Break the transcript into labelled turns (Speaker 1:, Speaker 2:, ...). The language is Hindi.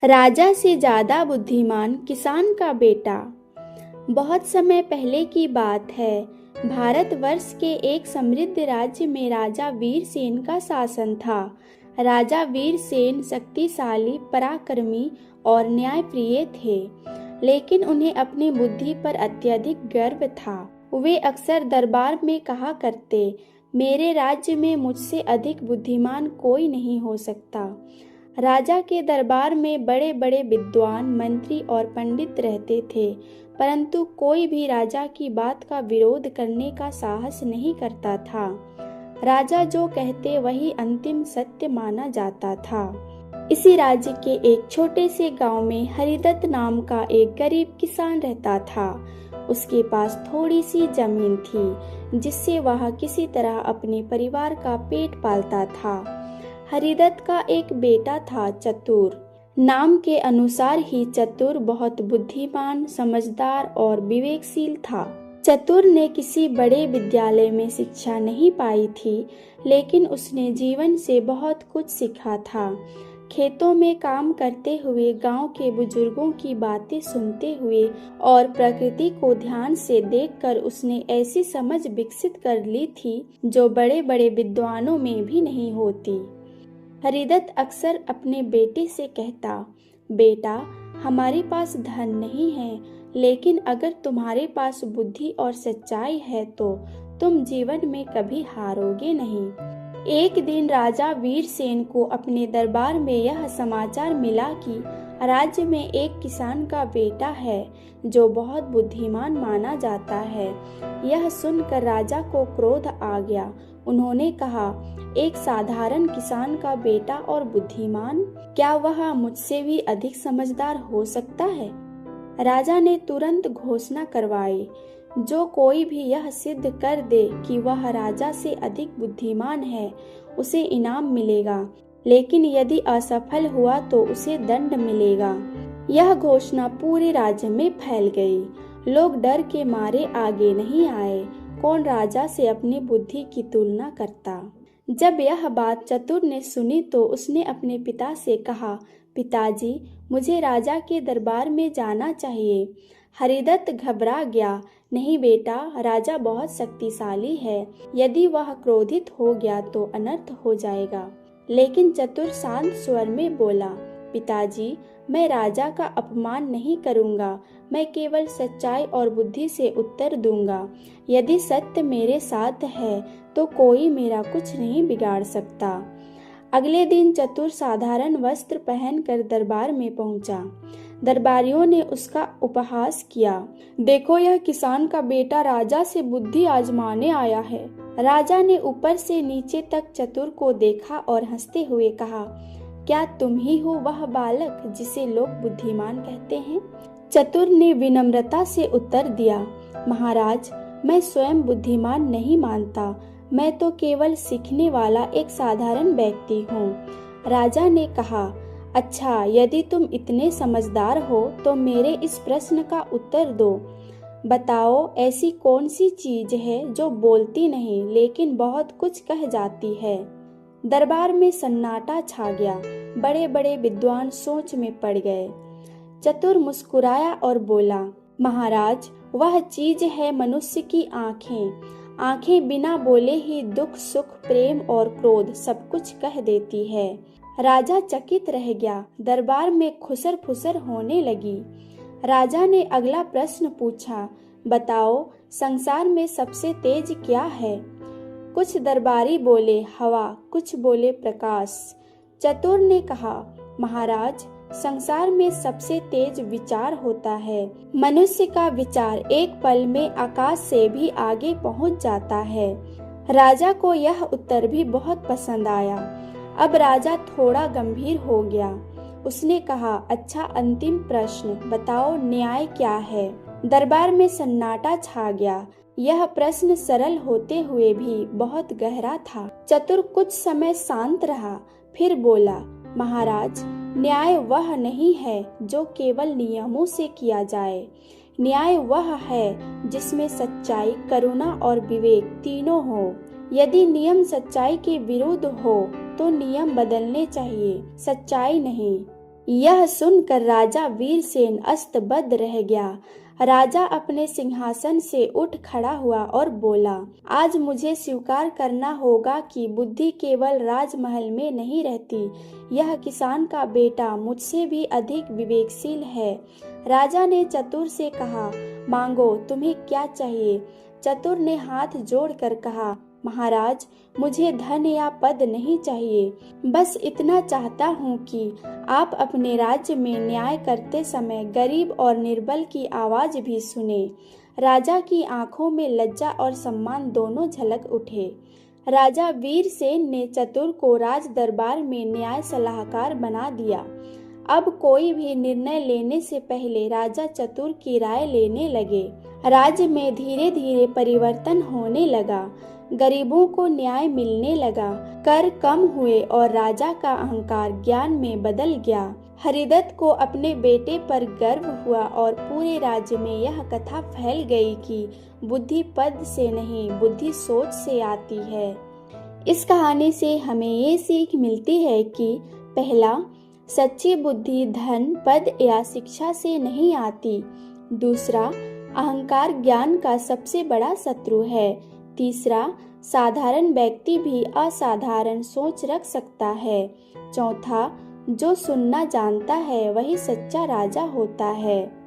Speaker 1: राजा से ज्यादा बुद्धिमान किसान का बेटा। बहुत समय पहले की बात है। भारतवर्ष के एक समृद्ध राज्य में राजा वीरसेन का शासन था। राजा वीरसेन शक्तिशाली, पराक्रमी और न्यायप्रिय थे, लेकिन उन्हें अपनी बुद्धि पर अत्यधिक गर्व था। वे अक्सर दरबार में कहा करते, मेरे राज्य में मुझसे अधिक बुद्धिमान कोई नहीं हो सकता। राजा के दरबार में बड़े बड़े विद्वान, मंत्री और पंडित रहते थे, परंतु कोई भी राजा की बात का विरोध करने का साहस नहीं करता था। राजा जो कहते वही अंतिम सत्य माना जाता था। इसी राज्य के एक छोटे से गांव में हरिदत्त नाम का एक गरीब किसान रहता था। उसके पास थोड़ी सी जमीन थी, जिससे वह किसी तरह अपने परिवार का पेट पालता था। हरिदत्त का एक बेटा था चतुर। नाम के अनुसार ही चतुर बहुत बुद्धिमान, समझदार और विवेकशील था। चतुर ने किसी बड़े विद्यालय में शिक्षा नहीं पाई थी, लेकिन उसने जीवन से बहुत कुछ सीखा था। खेतों में काम करते हुए, गांव के बुजुर्गों की बातें सुनते हुए और प्रकृति को ध्यान से देखकर उसने ऐसी समझ विकसित कर ली थी जो बड़े बड़े विद्वानों में भी नहीं होती। हरिदत्त अक्सर अपने बेटे से कहता, बेटा, हमारे पास धन नहीं है, लेकिन अगर तुम्हारे पास बुद्धि और सच्चाई है तो तुम जीवन में कभी हारोगे नहीं। एक दिन राजा वीरसेन को अपने दरबार में यह समाचार मिला कि राज्य में एक किसान का बेटा है जो बहुत बुद्धिमान माना जाता है। यह सुनकर राजा को क्रोध आ गया। उन्होंने कहा, एक साधारण किसान का बेटा और बुद्धिमान, क्या वह मुझसे भी अधिक समझदार हो सकता है? राजा ने तुरंत घोषणा करवाई, जो कोई भी यह सिद्ध कर दे कि वह राजा से अधिक बुद्धिमान है, उसे इनाम मिलेगा, लेकिन यदि असफल हुआ तो उसे दंड मिलेगा। यह घोषणा पूरे राज्य में फैल गई। लोग डर के मारे आगे नहीं आए। कौन राजा से अपनी बुद्धि की तुलना करता? जब यह बात चतुर ने सुनी तो उसने अपने पिता से कहा, पिताजी, मुझे राजा के दरबार में जाना चाहिए। हरिदत्त घबरा गया। नहीं बेटा, राजा बहुत शक्तिशाली है, यदि वह क्रोधित हो गया तो अनर्थ हो जाएगा। लेकिन चतुर शांत स्वर में बोला, पिताजी, मैं राजा का अपमान नहीं करूंगा, मैं केवल सच्चाई और बुद्धि से उत्तर दूंगा। यदि सत्य मेरे साथ है तो कोई मेरा कुछ नहीं बिगाड़ सकता। अगले दिन चतुर साधारण वस्त्र पहनकर दरबार में पहुंचा। दरबारियों ने उसका उपहास किया। देखो, यह किसान का बेटा राजा से बुद्धि आजमाने आया है। राजा ने ऊपर से नीचे तक चतुर को देखा और हंसते हुए कहा, क्या तुम ही हो वह बालक जिसे लोग बुद्धिमान कहते हैं? चतुर ने विनम्रता से उत्तर दिया, महाराज, मैं स्वयं बुद्धिमान नहीं मानता, मैं तो केवल सीखने वाला एक साधारण व्यक्ति हूँ। राजा ने कहा, अच्छा, यदि तुम इतने समझदार हो तो मेरे इस प्रश्न का उत्तर दो। बताओ, ऐसी कौन सी चीज है जो बोलती नहीं लेकिन बहुत कुछ कह जाती है? दरबार में सन्नाटा छा गया। बड़े बड़े विद्वान सोच में पड़ गए। चतुर मुस्कुराया और बोला, महाराज, वह चीज है मनुष्य की आंखें। आंखें बिना बोले ही दुख, सुख, प्रेम और क्रोध सब कुछ कह देती है। राजा चकित रह गया। दरबार में खुसर फुसर होने लगी। राजा ने अगला प्रश्न पूछा, बताओ, संसार में सबसे तेज क्या है? कुछ दरबारी बोले हवा, कुछ बोले प्रकाश। चतुर ने कहा, महाराज, संसार में सबसे तेज विचार होता है। मनुष्य का विचार एक पल में आकाश से भी आगे पहुंच जाता है। राजा को यह उत्तर भी बहुत पसंद आया। अब राजा थोड़ा गंभीर हो गया। उसने कहा, अच्छा, अंतिम प्रश्न, बताओ, न्याय क्या है? दरबार में सन्नाटा छा गया। यह प्रश्न सरल होते हुए भी बहुत गहरा था। चतुर कुछ समय शांत रहा, फिर बोला, महाराज, न्याय वह नहीं है जो केवल नियमों से किया जाए। न्याय वह है जिसमें सच्चाई, करुणा और विवेक तीनों हो। यदि नियम सच्चाई के विरुद्ध हो तो नियम बदलने चाहिए, सच्चाई नहीं। यह सुनकर राजा वीरसेन अस्तबद्ध रह गया। राजा अपने सिंहासन से उठ खड़ा हुआ और बोला, आज मुझे स्वीकार करना होगा कि बुद्धि केवल राजमहल में नहीं रहती। यह किसान का बेटा मुझसे भी अधिक विवेकशील है। राजा ने चतुर से कहा, मांगो, तुम्हें क्या चाहिए? चतुर ने हाथ जोड़कर कहा, महाराज, मुझे धन या पद नहीं चाहिए, बस इतना चाहता हूँ कि आप अपने राज्य में न्याय करते समय गरीब और निर्बल की आवाज भी सुने। राजा की आंखों में लज्जा और सम्मान दोनों झलक उठे। राजा वीरसेन ने चतुर को राज दरबार में न्याय सलाहकार बना दिया। अब कोई भी निर्णय लेने से पहले राजा चतुर की राय लेने लगे। राज्य में धीरे धीरे परिवर्तन होने लगा। गरीबों को न्याय मिलने लगा, कर कम हुए और राजा का अहंकार ज्ञान में बदल गया। हरिदत्त को अपने बेटे पर गर्व हुआ और पूरे राज्य में यह कथा फैल गई कि बुद्धि पद से नहीं, बुद्धि सोच से आती है। इस कहानी से हमें ये सीख मिलती है कि पहला, सच्ची बुद्धि धन, पद या शिक्षा से नहीं आती। दूसरा, अहंकार ज्ञान का सबसे बड़ा शत्रु है। तीसरा, साधारण व्यक्ति भी असाधारण सोच रख सकता है। चौथा, जो सुनना जानता है वही सच्चा राजा होता है।